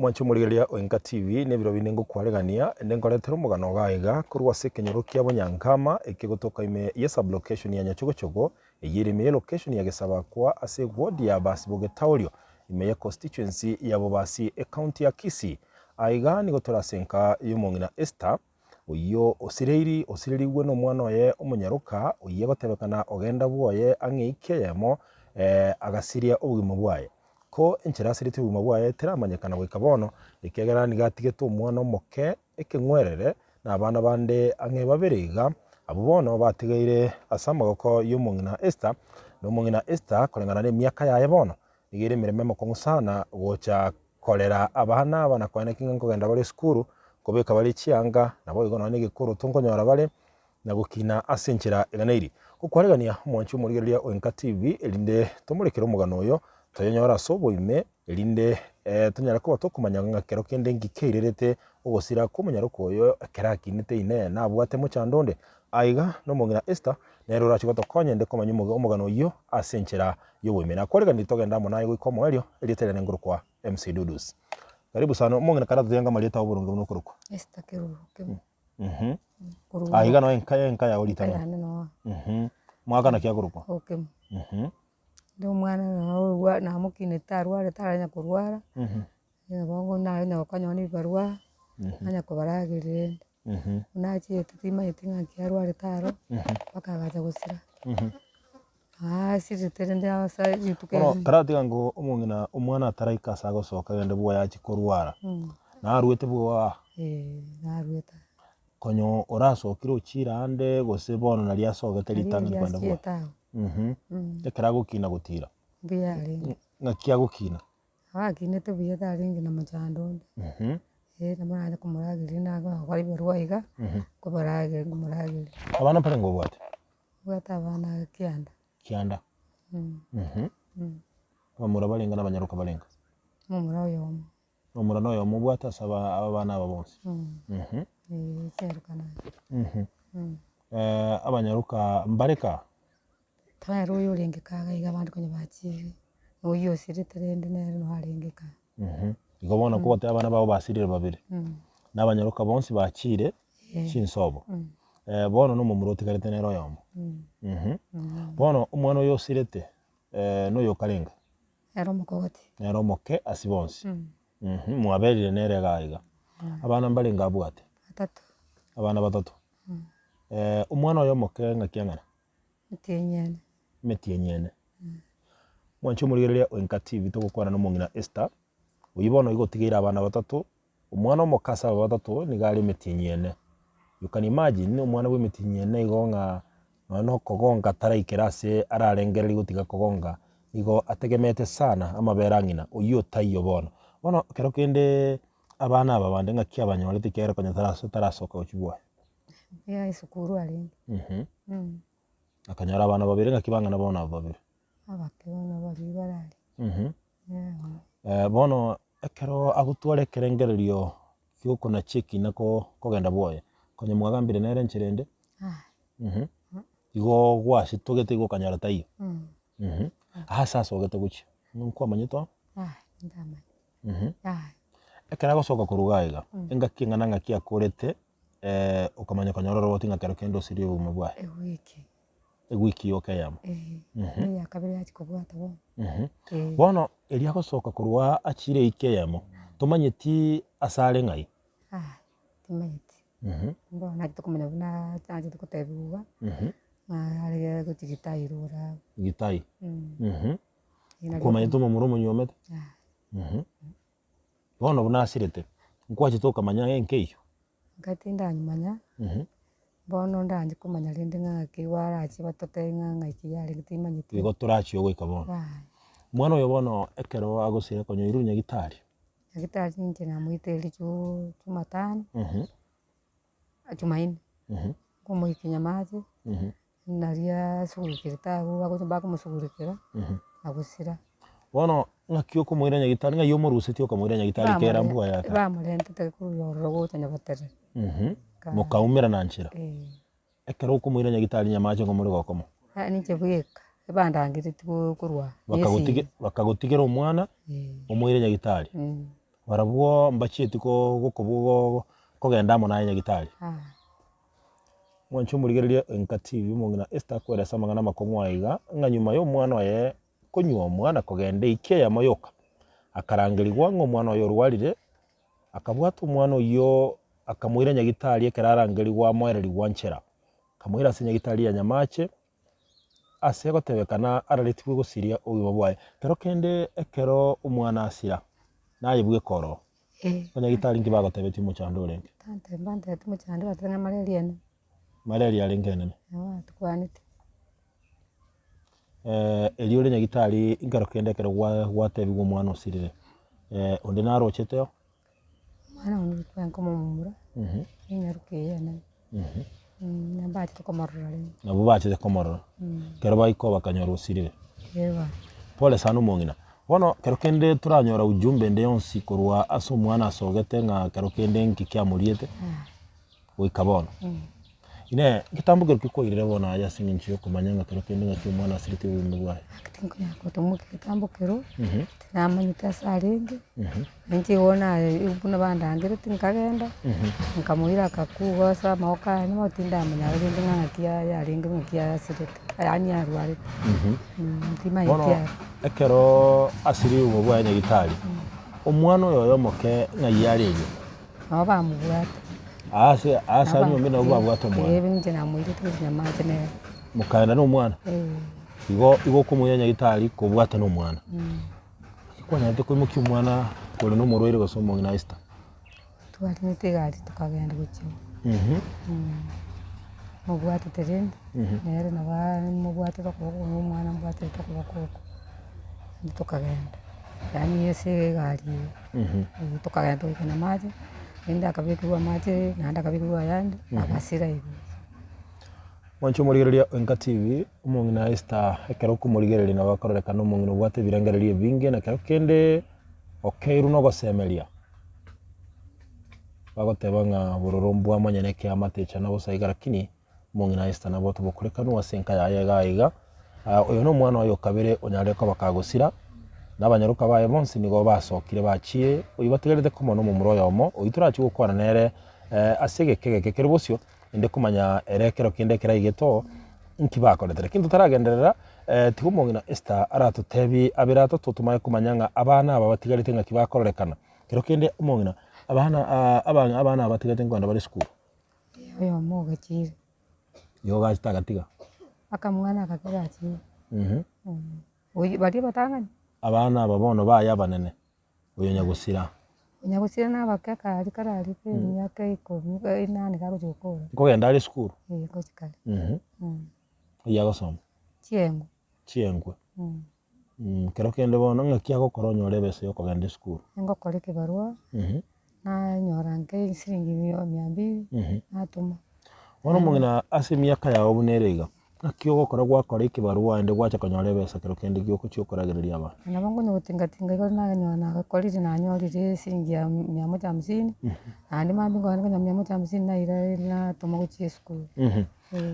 mwancho murigeria Oinka TV ne biro binengo kwaregania ende ngoretero mugano gaiga kurwa sekenyoro kia Bonyankama ikigotoka ime ya sub location ya Nyachogochogo eyirime location ya Gesaba kwa ase ward ya Basiboge Taurio ime ya constituency ya Bobasi county ya Kisii aiga ni gotora senka y'umongina Esther uyo osiririwe no mwana oye omunyaruka uye gotebekana ogenda bwoye ang'eike yemo agasiria obugimo bwaye ko enchera sirite ubuma bwaye teramanyekana goika bono ikegera ni gatigete omwana omoke ekengwerere na abana bande ang'e babiriga abo bono batigeire ase amagoko y'omong'ina Esther n'omong'ina Esther korengana na emiaka yaye bono igere emeremo emokong'u sana gocha korera abana koene kinga nkogenda bare skuru kobeka bare chianga nabo igo none gikoro tongonyora bare na gukina ase enchera eganeiri gokwaregania mwancho murigeria Oinka TV elinde tomurekera omugano oyo toyonyora sobo ime elinde tonyara kuba tokumanya ng'akero kende ngikeirerete ogosira komunyaruko oyo kerakinete ine na abwate mochandonde aiga n'omong'ina Esther nero rachigoto konyende komanya omugano oyo ase enchera y'obwimena kwaregani togenda amo naye goika omoerio erieterere nguru kwa MC Dudus karibu sana omong'ina kara tuyenga marieta oburungi buno kuruko Esther Keruruke aiga no enka ya oritano mwaka na kia kuruko okay ndo mwana na namukinete arware taranya kurwara bongo nayo nyakanyoni barwa anya kubaragirire nachiete timanyete ng'aki arware taro bakagacha gusira siritere ndi asa yituke karatiga ngo omong'ina omwana ataraika asa gosoka gende bwoya achikorwara naruete bwoa naruete konyo orasokire ochira ande gose bono nari asogete ritanga kwenda bwa ekera gukina gutira mbiyari ng'akia gukina akinete buya taringi na machandonde na mwana kumuragiri na kwari barwaiga kubaragiri kumuragiri abana pare ngo bwate bwata abana kianda bamura barenga n'abanyaruka barenga mumura noyo mubwata saba abana aba bonse serukana abanyaruka mbareka twari uyu urengekaga iga abandi konye bakiri uyu osirite ndi nero no harengeka igo bona ko bate abana babo basirire babiri n'abanyaruka bonse bakire kinsobo bono no mumuro tigarete nero yomo bono umwana oyo osirite no yo karenga ero mukogoti nero moke asibonse mwaberire nere gaiga abana mbarenga bwate batatu abana batatu umwana oyo moke ng'akiang'ana metienyene mwancho murigereria Oinka TV tugukwana n'omong'ina Esther uyibono igotigeira abana batatu omwana omokasa aba batatu nigari metienyene you can imagine omwana bwe metienyene igonga no kogonga taraikera ase ararengereri gotiga kogonga igo ategemete sana amabera ng'ina uyo tayo bono kero kende abana aba bande ng'akia abanyorete kera konya tarasoka ochibwa ya isukuru alingi akanyara abana babiri ng'akibangana bona babiri abakibona bari barari bono ekero agutware kerengererio kiokona cheki nako kogenda bwoye konya mwagambire nere nchirende igo gwasi togete igo kanyara tayo sasa ogete guchi nuko amanyito ndamanya ekera gosoka kurugaiga engaki ng'ana ng'akia korete ukamanya kanyara roboti ng'akero kendo sirio bumwe bwaye wiki yoke yamo ya kabiri achikobwata bo bono elia gosoka kurwa achire ike yamo tomanyeti asare ng'ai timanyeti mbona tukumenya buna anje tukutebuga ari gutigitairura gitai kumanyeti omomuro monyomete bono buna asirete nkwachi tokamanya enkeyo ngati ndanyumanya bono ndanje kumanya rindi ng'aki warachi batote ng'aki yari gitimanyeti igo turachi ogoika bono mwana oyo bono ekero agosire konyo iru nyagitari nje namwiteri Jumatano Jumaine kumuikinya maji naria sugurikire tabu bakumusugurikira agusira bono ng'aki okomwira nyagitari ng'ai omoruseti okamwira nyagitari kera mbwa yake bamurentete kuyororo gotanya batere mukaumira na nchira ekero okomwira nyagitari nyamache ng'omuri gokomo ninche bweka bandangirite kurwa bakagotigera omwana omwire nyagitari barabwo mbachieti gukubugo kogenda mo na nyagitari mwancho murigereria enka TV mongina Esther kweresa magana makongwaiga nga nyuma yo mwana oye kunywa mwana kogenda ike ya mayoka akarangirigwa ngo mwana oyo rwarire akabwata mwana oyo akamwira nyagitari ekerarangirigwa mwererigwa nchera kamwira se nyagitari ya nyamache ase gotebekana araretibwe gusiria oyo bwaye pero kende ekero umwana asira naye bwe koro nyagitari ngibagotebeti mu chando renge tante mbante tu mu chando atenga malaria rengene tukwanite eliore nyagitari ingaro kende kero gwatebigwa mwana osirire onde narochete mwana onu twanko mumura inyarukiye na nambati tukomorora nabo bachete komorora kero baiko bakanyora osirire pole sana umongina bono kero kende turanyora ujumbe nde yonsi korwa aso mwana asogete nga kero kende nkikya muriete oikabono ine gitambuke kikoirire bona ya singinchi yo kumanyanga kero kende nga mwana asirite ubumwe bwaye kitingo yako tumuke gitambukiro namanyita saringi nje wona ubuna bandangire tinkagenda nkamuira akakugosa maoka ni motinda manyarire ngana kia ya ringi ngia asirite yani arwari ntima ikia ekero asiri ubumwe bwaye nyagitari omwana oyo yomoke nga yarege aba mubwata asa ni mbina ubwa bwato mwana nje namwire tunyamaje ne mukaenda no mwana igo kumuya nyagitari ko bwata no mwana kwanyate ko muki mwana ko no murwire gosomo ngina Esther twari nitegari tukagenda gucyo mubwate terende nere naba mubwate ko mwana mubwate ko tukagenda yani ese gari tukagenda tukana maji enda akabikwa maji na anda akabikwa yandi akasira hivi mwancho murigereria enka TV umongina Esther ekero kumurigereria na bakororeka no mongino bwate birengererie binge na kero kende okeiru no gosemeria bagotebanga burorombwa manyeneke amatecha na bosayiga lakini mongina Esther nabo tubukureka no wasenka yaye gaiga oyo no mwana oyo kabire onyare ko bakagusira n'abanyaruka baye bonsi nigo basokire baciye oyibategerete komono mu muroyo omo oyiturachi gukwana nere asege kege kero bosyo inde kumanya erekero kinde kerayigeto nkibakoretera kintu taragenderera tigumongina Esther aratutebi abirato tutumaye kumanyanga abana aba batigarite nga kibakorekana kero kinde umongina abana batigarite ngwanda bari school yo moga chire yo gastagatiga akamwana akagerachi oyi bari batangani abana babono baya banene uyo nyagusira n'abakaka ari karari pe myaka 18 karo jokora ko genda ari school ko chikali iya gosoma chiengwe kero kende bono ngakia gokoronyo rebese yo kogenda school ngo koreke barua na nyorange siringi 200 natuma wono mungina ase myaka yawo bunerega nakio gokora gwakora ikibarua ende gwacha konyore besa kero kende gyo kuchiokoragereria aba nabongo no tinga iko na nyona gakorire na nyorire singi ya 150 andi mambi ngo na 150 na ira na tuma guchie school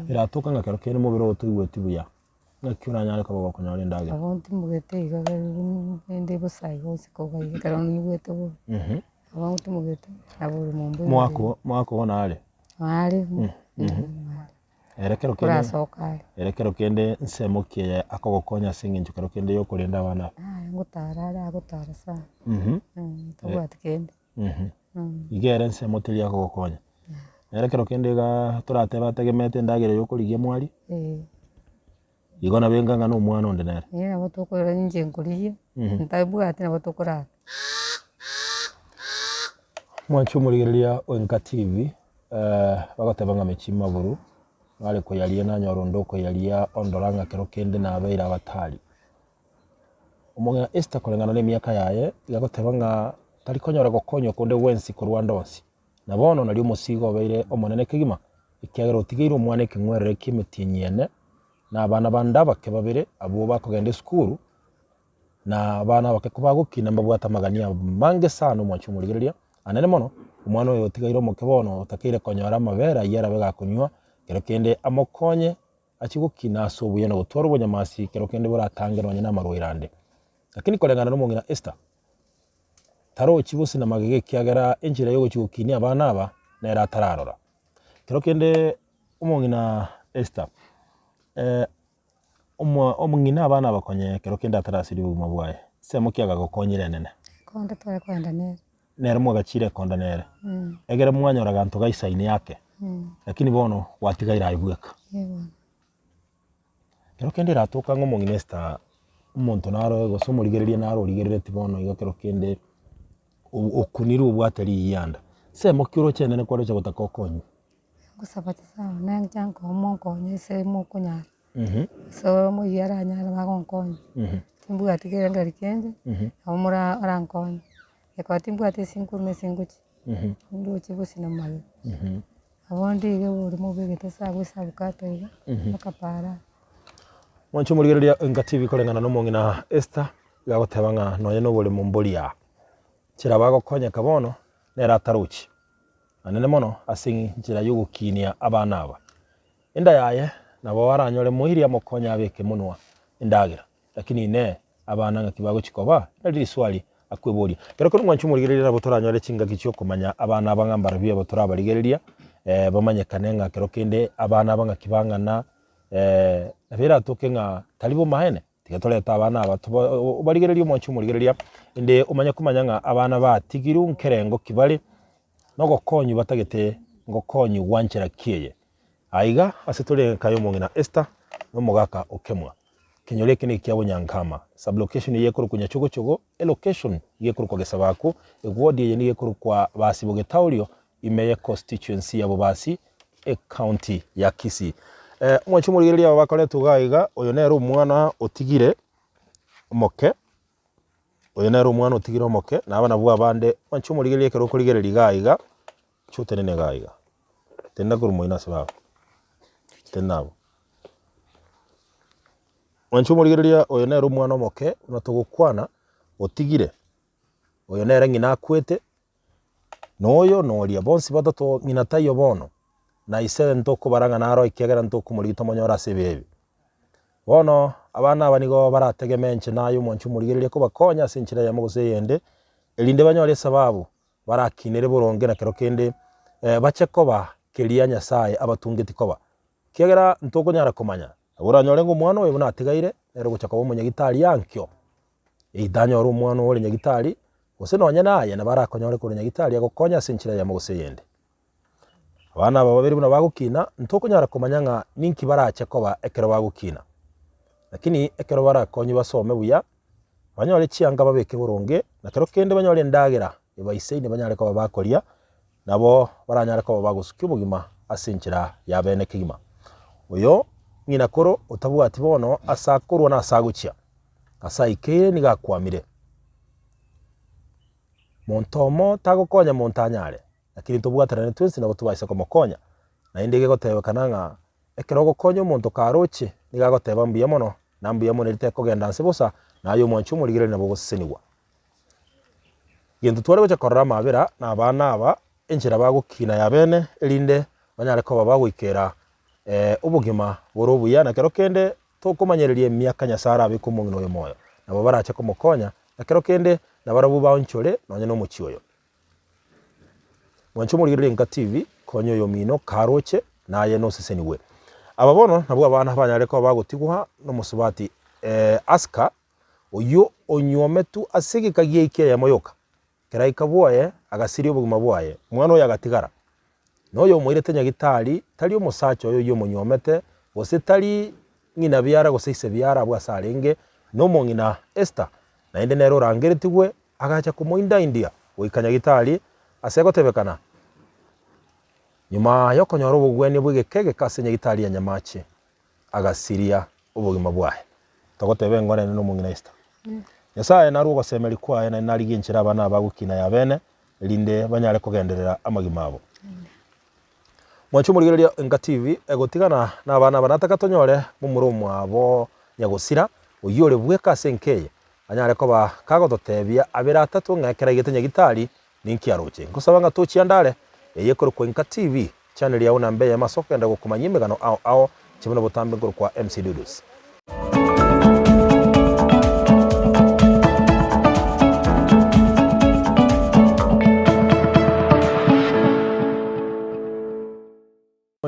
ira toka nga kero kende mubiro tuigweti buya nakio na nyare kabo konyore ndage abonti mugete iga ende busai hose ko ga kero ni gwete bo abonti mugete aburi mumbu mwako ona ale erekero kende nsemokie akogokonya singincho kero kende yo kulinda bana ngutara sana tobwati kende igere nsemotiria akogokonya erekero kende ga turateba tegemete ndagire yo kurigia mwari igona benganga no mwana onde nere nabo tukora nje nkuriye ntabwati nabo tukora mwancho murigereria Enka TV bagotebanga mechima buru wale ko yalia na nyorondo ko yalia ondoranga kero kende na abeira batali umongena Esther kolengana ne miaka yaye igagotebanga tari konyora gokonyo konde wensi ko Rwandonsi na bono nali umusigo beire omonene kigima ikiagero tigeiro umwana kingwerere kimetinyene na abana banda bake babire abo bakogende school na abana bake kubagukina mbabwata magania mange sana mwacho murigereria anene mono umwana oyo tigairo mokebono takire konyora mabera yera bega kunywa kero kende amokonye achigukina asubuye no gutwara ubunyamasi kero kende buratangirwa nyina marwirande lakini kolengana no mungina Esther taro chibusi na magege kiagera enjira yo guchukini abana aba na era tararora kero kende umongina Esther omongina abana bakonye kero kende atarasiri buguma bwaye semo kiaga gokonyire nene konde tore kwenda nere nere mwagachire konda nere egere mwanya oraganto gaisaini yake lakini bono watigaira ibweka kero kende ratoka ngomongina Esther umuntu naro gosomurigereria naro rigerere tibono igakero kende okuniru ubwatari yanda semo kiro chene ne kwaro chagotaka okonyi gusabati sawa nang chanko monkonye se mokunya so mo yara nyara bagonkonye timbu atigere ngari kende amura arankonye eko timbu ati sinkume singuchi ndo chibusi na mal abondi ge buri mo begete sabu sabukato iga bakapara mwancho murigereria ngati bikorengana no mongina Esther gagotebanga noye no buri mumburia chira bagokonya kabono nera taruchi anene mono asingi njira yugukinia abana aba enda yaye nabo waranyore muhiria mukonya abeke munwa indagira lakini ne abana ngakibago chikoba ndiri swali akwebori kero ko mwanchu murigereria nabo toranyore chinga gicho kumanya abana abangambara biye botora barigereria bamanye kanenga kero kende abana abangakibangana nabera tokenga talibo mahene tigatoleta abana aba barigereria mwanchu murigereria inde umanya kumanya nga abana batigiru nkerengo kibali no gokonyu batagete ngokonyu wanchira kiye aiga asetole kayo mongina Esther no mogaka okemwa kinyoleke ni kiabo nyankama sublocation yekuru kunya chogo location yekuru kwa gesabako ward ye yekuru kwa basi bogetaurio imeye constituency yabo basi county ya Kisii mwanchu murigereria bakole tugaiga oyo nero umwana otigire moke oyo nero umwana otigire moke na abana bwa bande mwanchu murigereria kero kurigereria gaiga chutene gaiga tenda kuru moina sababo tenabo mwanchu murigereria oyo nero umwana omoke unatogokwana otigire oyo nero ngina akwete noyo noria bonsi batato ngina tayo bono na ise ntoko baranga naro ikegera ntoko murito monyora sebebi bono abana abanigo barategemenche nayo mwanchu murigereria ko bakonya sinchira ya mogose yende elinde banyore sababu barakinere boronge na kero kende bachekoba kelia nyasaye abatungiti koba kegera ntoko nyara komanya uranyore ngo mwana we bunatigaire ero guchaka bo munyagitari yankyo idanyoro umwana wole nyagitari gose nonya naye na barakonyore ko nyagitari agokonya sinchira ya mogose yende abana babiri buna bagukina ntoko nyara komanya nga ninki barachekoba ekero bagukina lakini ekero barakonyi basome buya banyore chianga babeke boronge na kero kende banyore ndagira ibaise banyare ko bakoria nabo baranyara ko bagusuka ubugima asinchira ya bene kigima uyo ngina koro utabu ati bono asakurwa na asaguchia asaike ni gakwamire montomo tagokonya montanyare lakini tubwatarane twinsi nabo tubaise ko mokonya na indege gotebekana nga ekero gokonya omonto karoche ni gagoteba mbuya mono na mbuya mono rite kogenda nsibusa nayo mwanchu murigire nabo goseniwa gento tware gocha korra mabera na abana aba enchira bagukina ya bene elinde banyare ko babagwikera ubugima borobuya na kero kende tokumanyereria myaka nyasara abikumungino yo moyo nabo baracha ko mokonya na kero kende na barabu baonchore nonye no muchioyo mwanchu murigire nka TV konyo yo mino karoche naye no seseniwe ababono nabo abana banyare ko bagutigwa no musubati aska oyo onyometu asigikagie ike ya moyoka keraika bwaye agasiri obugima bwaye mwana oyo agatigara noyo mwirete nyagitari tali omusacho oyo yomonyomete gose tali ngina byara gose ise byara bwa sarenge no mongina Esther na inde nero rangeretigwe agacha kumoinda India oikanya gitari asegotebekana nyuma yokonyora obugweni bwigekege kase nyagitari ya nyamache agasiria obugima bwaye togotebe ngone no mongina Esther Nyasaye narugo gosemeri kwaye na nariginchira abana bagukina ya bene linde banyare kugenderera amagima abo mwanchu murigereria nka TV egotigana na abana banataka tonyore mumurumu abo nyagusira oyore bweka senkeye anyare ko ba kagototebia abera atatu ngakera igete nyagitari ninki aroche ngosabanga tochi andale eyekoro kwa nka TV channel ya una mbe ya masoko enda gukumanyimegano ao chibuno butambe ngoro kwa MC Dudus.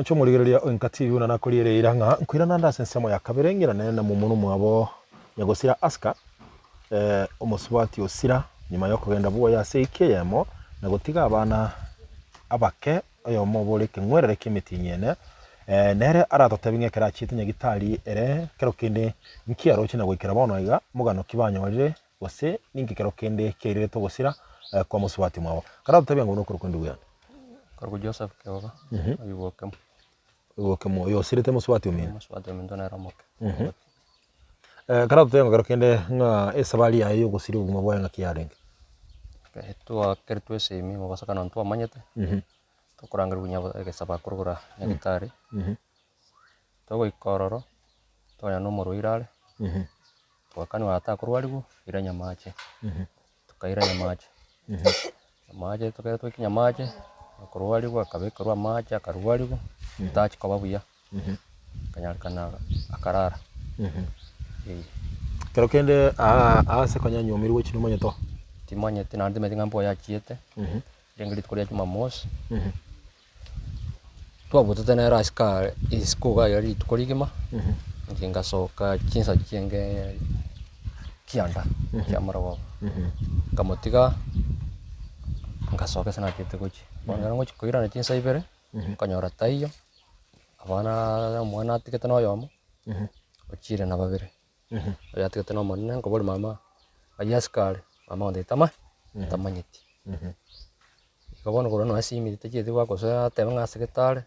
Mwancho murigereria oinkati una nakorire iranga nkwirana ndase nsemo ya kaberengira nene mu muno mwabo nyagosira aska omusubati osira nyuma yo kugenda buo ya CKM na gutiga abana abake oyo mobole kengwerere kimitinyene nere aratotebinge kera chitinya gitari ere kero kinde nkiaro china gwikira bono iga mugano kibanyorire gose ninki kero kinde kirire to gosira kwa musubati mwabo karatotebinga ngono kurukundu ya Korgo Joseph Keoga ayiwokem Wokemo yo sirete musubati umina muswate mendona ramoke karatotebinga kero kinde nga esabali ayo gosiri uguma bwa nga kiarenge tua kertwe semi mabasaka non tua manyete to kurangir bunya gesaba kurugura nyagitari to go ikororo to ya no moro irale to kani wata kurwaligu iranya mache tukairanya mache mache to kertwe kinya mache kurwaligu akabekorwa mache akarwaligu tachi kwa babuya kanyarikana akarara kero kende se konya nyomiri we chino manyeto timanye tinandi metinga mpo ya chiete dengrit korea Jumamosi twabutete na raska iskuga yari tukorigima nginga soka chinsa chienge kianda chamarawo kamotiga ngasoka sana kite kuchi bangara ngo chikoira na chinsa ibere kanyora taiyo abana mwana tikete no yomo ochire na babere ya tikete no monna ngo boli mama ayaskare mama onde tamanyiti ikabona korona asimi tejete kwa kosa tebanga sekretare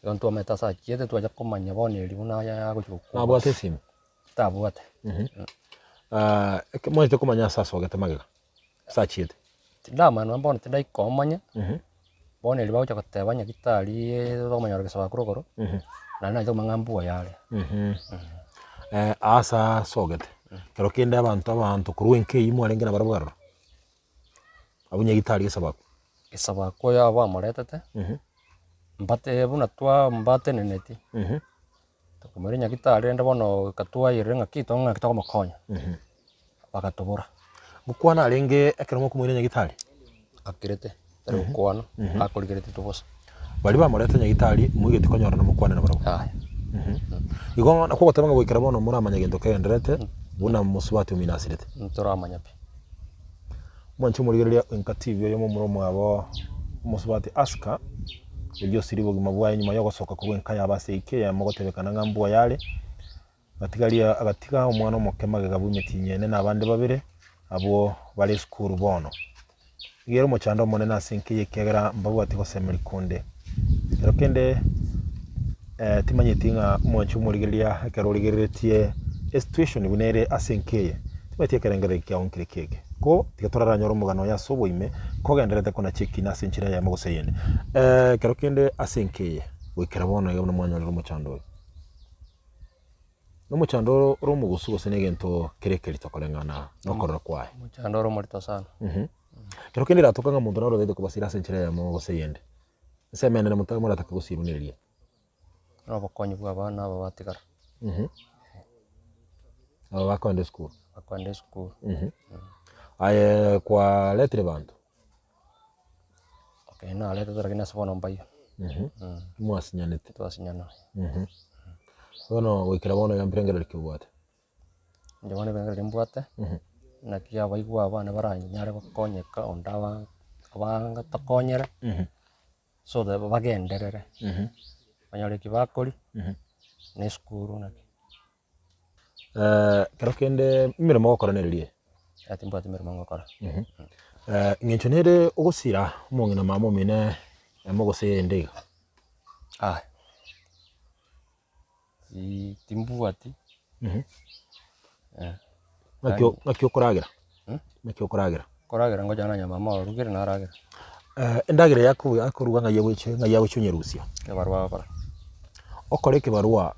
gantu meta sa chiete twaja komanya bone libuna ya guchuku abwate simu tabwate mwete komanya sasa ogete magega sa chiete ndama no mbona tindai komanya bone liba ucha kotebanya gitari domanya rgesaba kurogoro na jo mangambu yale asa sogete kero kende abantu kuruwenke imu arengera barabwaro abunya gitari gesaba ko ya ba maretete mbate buna twa mbate neneti to kumerinya gitari ndabono katwa irenga kitonga kitoko makonya bakatobora mukwana arenge ekero kumurinya gitari akirete tari kwana akorigirete tubosa bari bamurete nya gitari mwigeti konyora na mukwana na barabwo igo nako gotabanga gwikira bono muri amanyagendo kenderete buna musubati uminasirete ntoramanya pe mwancho murigereria inkativi yo mu mwabo musubati aska ibyo siri bugima bwa nyuma yo gosoka ku enka ya baseke ya mogotebekana ngambu yale agatiga umwana omukema gabumitinyene nabandi babire abo bali school bono igero mu chando monena asinkiye kegera mbabu ati gosemeri kunde kero kende timanyitinga mwancho murigereria ekero rigeretie situation bunere asinkiye timatie kerengere kya onkire kege ko tigatorara nyoro mugano ya soboime ko genderete kona cheki na sinchira ya mogoseyende kero kende asinkiye wikira bono yabona mwanya ro mu chando no mu chando ro mu gusugo senegento kerekeri tokolengana no korora kwae mu chando ro morito sana kero kende ratokanga mundu naro dede kubasira sinchira ya mogoseyende semene na mutaga mara takagusiruniria no bakonyi bwa bana babatigara aba bakonde school bakonde school aye kwa letre bantu okay na letre taragina sabona mbayo mwasinyanete twasinyana bono wikira bono ya mprengera kibwate ndabone bengera mbwate na kia baigwa abana baranyare bakonyeka ondawa abanga takonyera so da bagenderere banyare kibakori ne skuru na kero kende mirimo gokoronererie ati mbwate mirimo ngokora ngenchonere ogusira umongina mama mine mogoseyende timbwati nakyo koragira koragira ngoja na nyama ma rugire na ragira endagire yaku akoruga ngaye chunyerusia kebarwa bara okore kibarua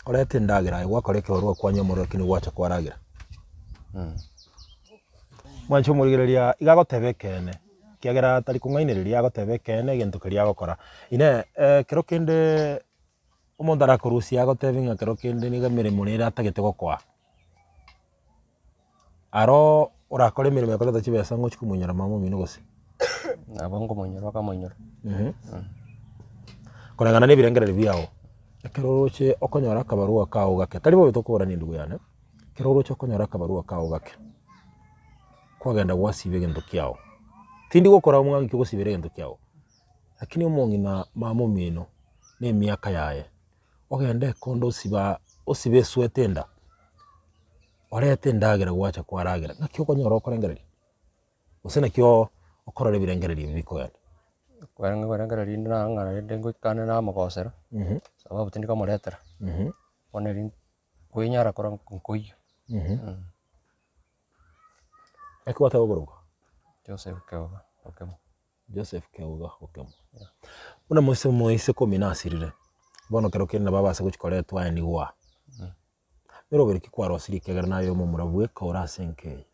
orete ndagira gwakore kibarua kwa nyomoro kini gwacha kwaragira mwancho murigereria igagotebekene kiagera tari kungainiriria agotebekene gintu kiria gokora ine kero kende umuntu arakurusia agotebinga kero kende niga mirimo nira atagete gokwa aro urakore mirimo yakoreta chibesa ngo chikumunyara mamo mino gose abongo monyoro akamonyoro Korengana ne birengereri biao. Keroroche okonyora kabarua kao gake. Tari bo bitokora ni ndugu yane. Keroroche okonyora kabarua kao gake. Kwagenda gwasibe gento kiao. Tindi gukora umwangi kyo gusibere gento kiao. Lakini umongi na mamo mino ne miaka yaye. Ogende kondo osibe swetenda. Orete ndagera gwacha kwaragera. Nakyo okonyora okorengereri. Usena kyo okorore birengereri biko yane. Kwerengereri na ng'ana ndengo ikane na magosera. Sababu tindi kamuretera. Oneri kwinyara kora nkoyo. Ekwata ogoroka. Joseph Keoga okemo. Joseph Keoga okemo. Una moise kominasirire. Bono kero kenda babase guchikore twaeni gwa. Miroberi kikwaro siri kegera nayo mu murabwe ka ora senke.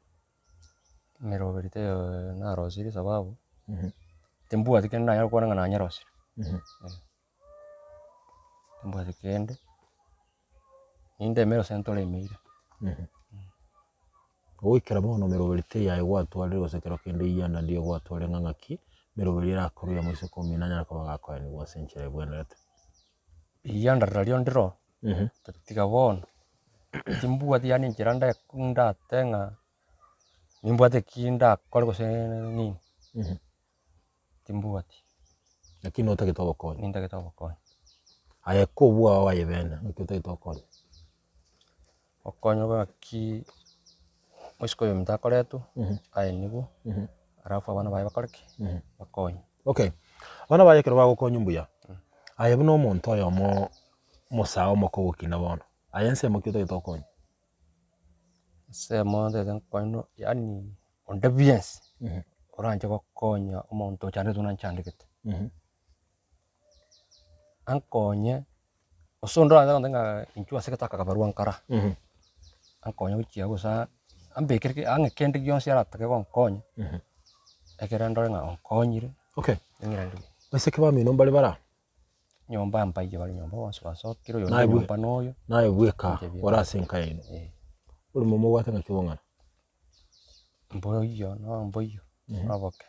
Miroberi te na rosiri sababu. Tembua tikenda yaro kwana ngana nyarosiri. Tembua tikende. Inde mero sentole meire. Oikera bono miroberi te yaye gwatware gose kero kende yanda ndiyo gwatware ngangaki. Miroberi rakuru ya moise kominanya ko bagakoeni gwa senchere bwenerete. Yanda radio ndiro. Tiga bono. Timbua tiani njiranda kunda tenga. Nimbua tekinda kolgo se nini. Timbua ti. Lakini otakitoba konyi. Ninda kitoba konyi. Aya kobua wa yebena otakitoba konyi. Okonyo kwa ki Moisiko yomtakoretu. Aya nibu. Arafu abana baye bakoreki. Bakonyi. Okay. Abana baye kero bagokonyi mbuya. Aya buno omonto oyo mosao mokogokina bono. Aya nse mokyo otakitoba konyi. Semo ndete nkoino yani onde biens. Oranje gokonya omonto chande tunanchandikete. Ankonye osondo anda ndenga inchua seketaka kabarua nkara. Ankonye uchiya gusa ambekirike angekende gyonse yaratake gonkonya. Ekerendo nga onkonyire. Okay. Ngirandi. Baseke ba mino mbali bara. Nyomba mpaije bali nyomba wansi basokiro yo nyomba noyo. Naye bweka ora senka yino. Uri momo watanga kibongana. Mboyo no mboyo. Aboke.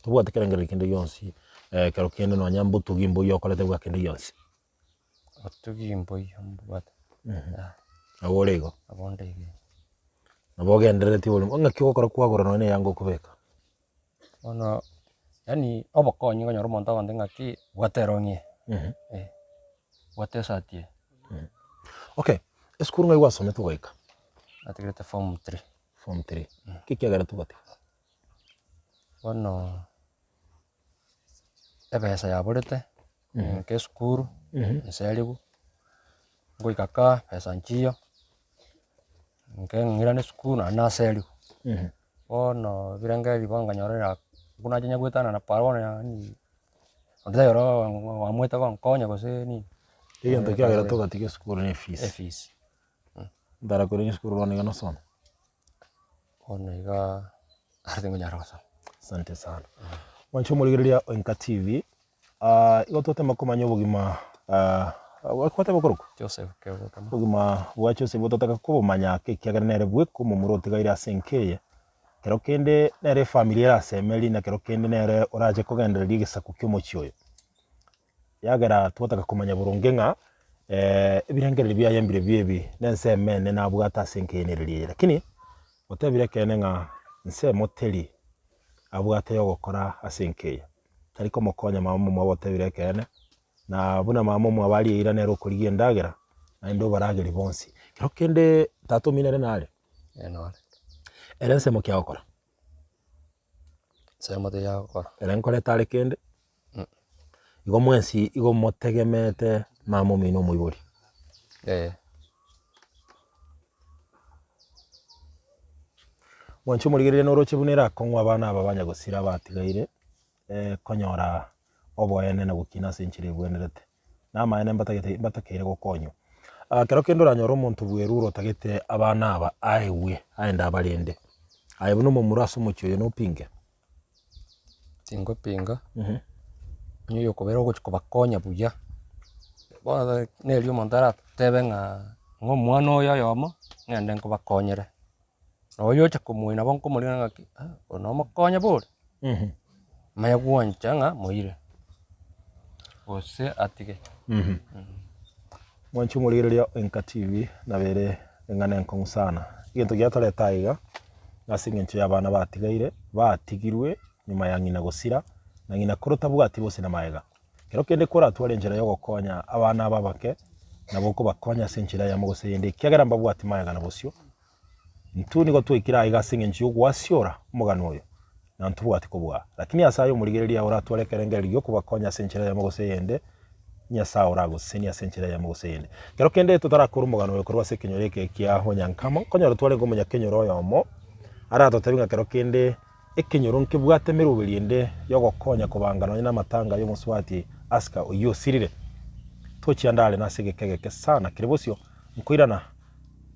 Tuwa tekerengere kende yonsi kero kende no nyambo tugimbo yokolete bwa kende yonsi. Otugimbo yombata. Awolego. Abondege. Nabogendere ti uli nga kyokora kwagora none yango kubeka. Ono yani obokonyi ngonyoro monta wande ngaki wateronye. Watesatie. Okay. Eskuru ngai wasome tugaika. Atigete form 3. Form 3. Kikiagara tugate. Ono ebesa yaborete. Nke skuru. Nseligu. Ngoikaka pesa nchiyo. Nke ngirane skuru na naseligu. Ono birengeri banganyorera kuna jenya gwetana na parona yani. Onda yoro wamweta gonkonya gose ni. Iyo ntakiagara tugatike skuru ne fees. Fees. Ndara kuri skuru ronega no sono. Onega artengo nyarosa. Asante sana. Wancho muligiria Onka TV. Igotote makomanyo bugima wakwate bokoruko. Joseph Keoga kama. Bugima wacho se bototaka kubumanya kikiagara nere bweko mu murote gaira asenkeye. Kero kende nere familia asemeli na kero kende nere oraje kogendereria gisaku kyomo chyoyo. Yagara twotaka kumanya burungenga ebirengereri bya yambire byebi nense mene nabwata asenkeye nereriye. Lakini otebire kene nga nse moteli abwate yo gukora asenkeye. Tariko mokonya mama mu abotebire kene na buna mama mu abali ira nero kurigie ndagera na ndo barageri bonsi. Kero kende tato minere nale. Enole. Erense mo kya gukora. Sema de ya gukora. Erenkole tale kende. Igo mwensi igo motegemete mama mino muiburi. Wancho muligire noroche bunera kongwa abana abanya gusira batigaire konyora oboyene na gukina senchire bwenerete nama ene mbatakire gukonyo kero kendo ranyora omuntu bweruro tagete abana aba aiwe aenda abalende aibuno mu muraso mucyo no pinge Tingo pinga. Nyo kubera guchiko bakonya buya. Bona nelio montara tebenga ngo mwana oyo yomo ngende ngo bakonyere. Oyo cha kumuina bonko muri ngaki ono makonya buri. maya guanchanga moire ose atige mwanchu murigereria Inka TV na bere ngane nkong sana igintu giatoreta iga asingencho y'abana batigaire batigirwe nyuma ya ngina gusira na ngina kuruta bwati bose na maega kero kende kora tware njira yo gukonya abana babake na boko bakonya senchira ya mugose yende kiagara mbabwati maega na bosyo ntuni go twikira iga singencho gwasiora mugano uyo na ntubwati kubwa lakini asayo murigereria ora twarekerengeri yo kubakonya senchira ya mugose yende nyasa orago senia senchira ya mugose yende kero kende tutarakuru mugano uyo korwa sekinyoreke kia honyankamo konyoro tware ngo munya kenyoro yomo ara totabinga kero kende ekenyoro nkibwate merubirinde yo gokonya kubangana na matanga yo muswati aska uyo sirire tochiandale na segekegeke sana kiribosyo nkoirana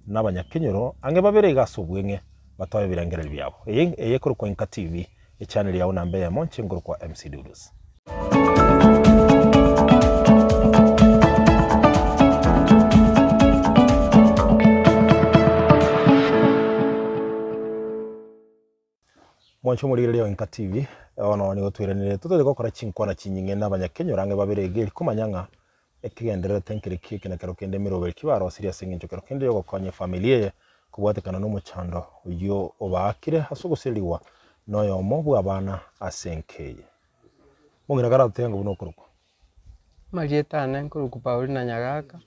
n'abanyakenyoro ange babere gasubwenge batoye birengereri byabo eye kuri kwa Inka TV channel yawo nambe ya monche nguru kwa MC Dudus mwancho murigereria Inka TV ono ni gotwiranire tutode gukora chinkwana chinyinge n'abanyakenyoro ange babere geri kumanyanga ekigendera tenkiri kike na kero kende mirobel kibaro serious nginjo kero kende yo gokonye familia kubwatekana n'umuchando uyo obakire hasuguseliwa noyo mobu abana asenkeye mungira gara tengo buno kuruko marietana nkuruku Pauli na Nyagaka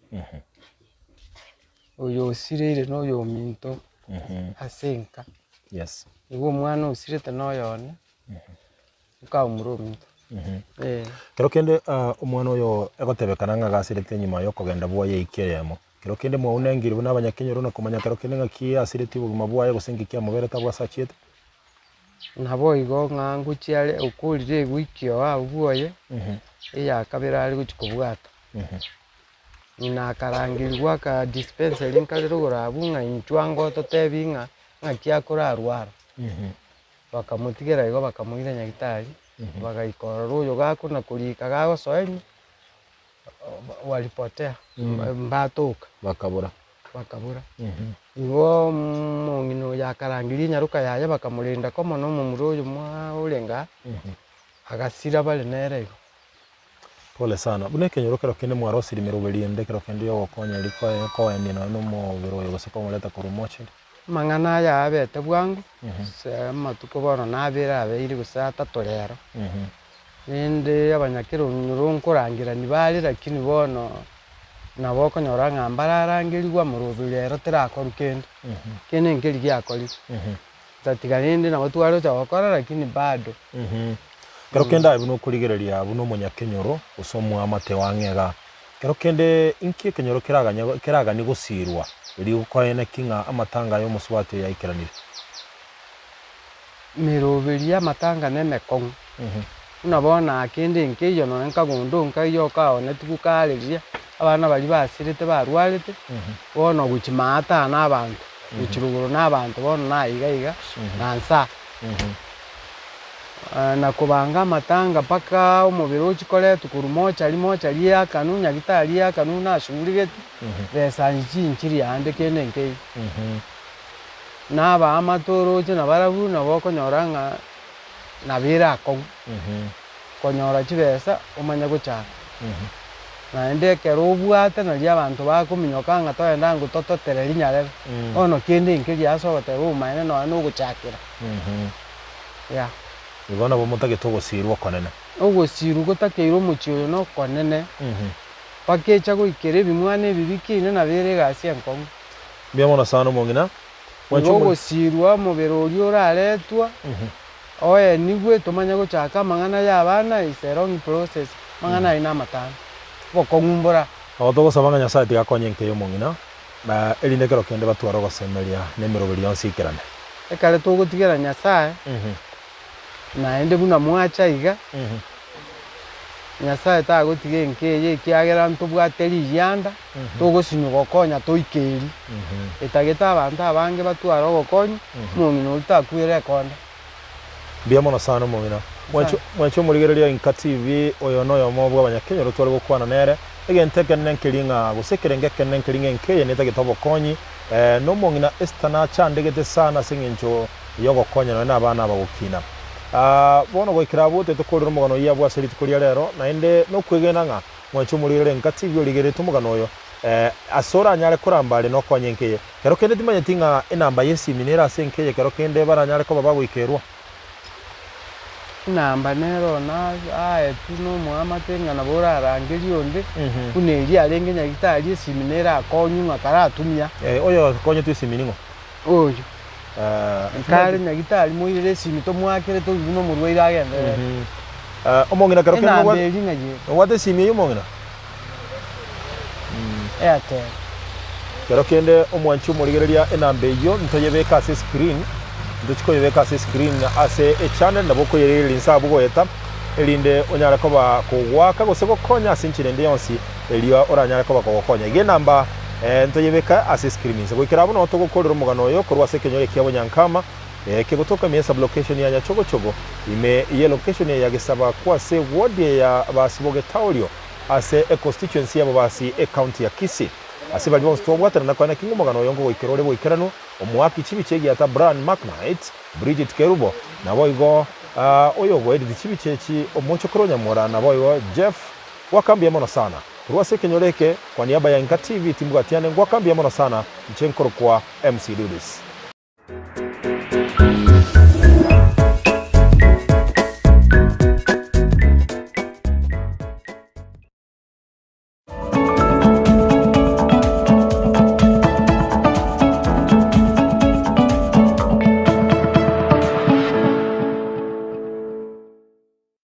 uyo usirire noyo minto asenka yes iwo mwana usirite noyone uka umuruminto kero kende umwana uyo egotebekana nga gasirite nyuma yo kugenda bwoye ikiremo kero kende mwa unengiri buna abanyakenyoro na kumanya kero kende ngaki asirite buguma bwaye gusengikia mubere tabwa sachiete nabo igo ngangu chiale ukulire wikio wa bwoye iya kabira ali kuchikubwata nina karangirwa ka dispensary nkalero gorabunga inchwango totebinga ngakia kurarwara bakamutigera igo bakamuira nyagitari bagaikora ruyo gako na kulika gago soeni walipotea mbatoka bakabura igo mungino ya karangiri nyaruka yaya bakamulinda ko mono mu muruyo mwa ulenga agasira bale nerego pole sana bune kenyoro kero kende mwaro siri merubeli ende kero kende yo gokonya liko ko ende no mo biro yo goseko muleta kurumoche mangana ya abete bwangu se matuko bono nabira abeiri gusata torero ninde abanyakiro nkurunkurangira nibali lakini bono nabo konyora ngambara arangirwa mu rubirero tirakorukende kene ngeli gyakoli tatiganinde nabo twaro cyakora lakini bado kero kenda ibuno kurigereria buno munyakenyoro usomwa amate wangega kero kende inki kenyoro kiraga ni gusirwa iri ukoyene kinga amatanga yo muswati ya ikiranire mirubiria matanga nemekong unabona akende nkiyo no nkagundo nkayo kaone tukukaleria abana bali basirite barwalite bono guchimata n'abantu guchiruguru n'abantu bono nayiga nansa na kubanga matanga paka umubiri ukikole tukurumocha limocha liya kanunya gitalia kanuna shurigeti besa nchiri yande kene nke naba amatoro je nabarabu naboko nyoranga nabira ko konyora chibesa umanya guchaka na ende kero bwate na lya bantu bakuminyoka nga toenda ngutototere linyarebe ono kende nke yasobote umaine no guchakira ya igona bo mutage togosirwa konene ogosiru gotakeiro muchiro no konene pakecha goikere bimwane bibikine na bere gasi enkongo biamona sana mongina ogosirwa mu berori oraletwa oye nigwe tomanya gochaka mangana ya bana is a long process mangana ina matano bokongumbora otogo sabanga nyasaye tigakonye nke yo mongina ba elinde kero kende batwaro gosemeria nemirobiri yonsikirane ekale togotigera nyasaye naende buna mwacha iga nyasaye tagotige nkeye kiagera ntubwateri yanda togosinywa gokonya toikeri etageta abantu abange batwara gokonya mungino utakwire konda biamona sana mongina mwancho murigereria Inka TV oyo noyo mobwa abanyakenyoro twari gukwana nere egenteke nenkiringa gusekerengeke nenkiringa nkeye netagetobo konyi no mongina estana chandegete sana singincho yogo konya no n'abana bagukina bono goikira bote tukurira mugano ya bwa seri tukuria rero na inde no kwigena nga mwanchu murire nka TV origere tumugano yo asora nyare kurambare no konyenkeye kero kende timanye tinga enamba yesi minera senkeye kero kende baranyare ko baba gwikerwa namba nero na tuno muamatenga na bora rangeli onde kuneli alenge nyagitari siminera akonyunga karatumya oyo konye tu siminingo oyo kare nyagitari moire simito mwakere to bino murwaira agende omongina kero kende wa ngaje wate simi yo mongina Airtel kero kende omwanchu murigereria enambe yo ntoyebeka ase screen nduchiko yebeka ase screen ase channel naboko yereri nsabu goeta elinde onyara koba kugwaka gosego konya sinchirende yonsi elio oranyara koba kogokonya ige namba ntoyebeka ase screen se gwikira buno to gukorera umugano yo korwa se kenyore kyabo nyankama kegotoka miesa location ya Nyachogochogo ime ye location ya Gisaba kwa se ward ya basiboge Taulio ase constituency yabo basi county ya Kisii ase bali bonsto bwatana nakwana kingo mugano yongo goikerore boikerano omwaki chibichegi ata Brian McKnight Bridget Kerubo nabo igo oyo gwedi chibichechi omocho kronya mora nabo igo Jeff wakambia mono sana ruwase kenyoreke kwa niaba ya Inka TV timbugatiane ngwakambia mono sana nchenkoro kwa MC Dudis.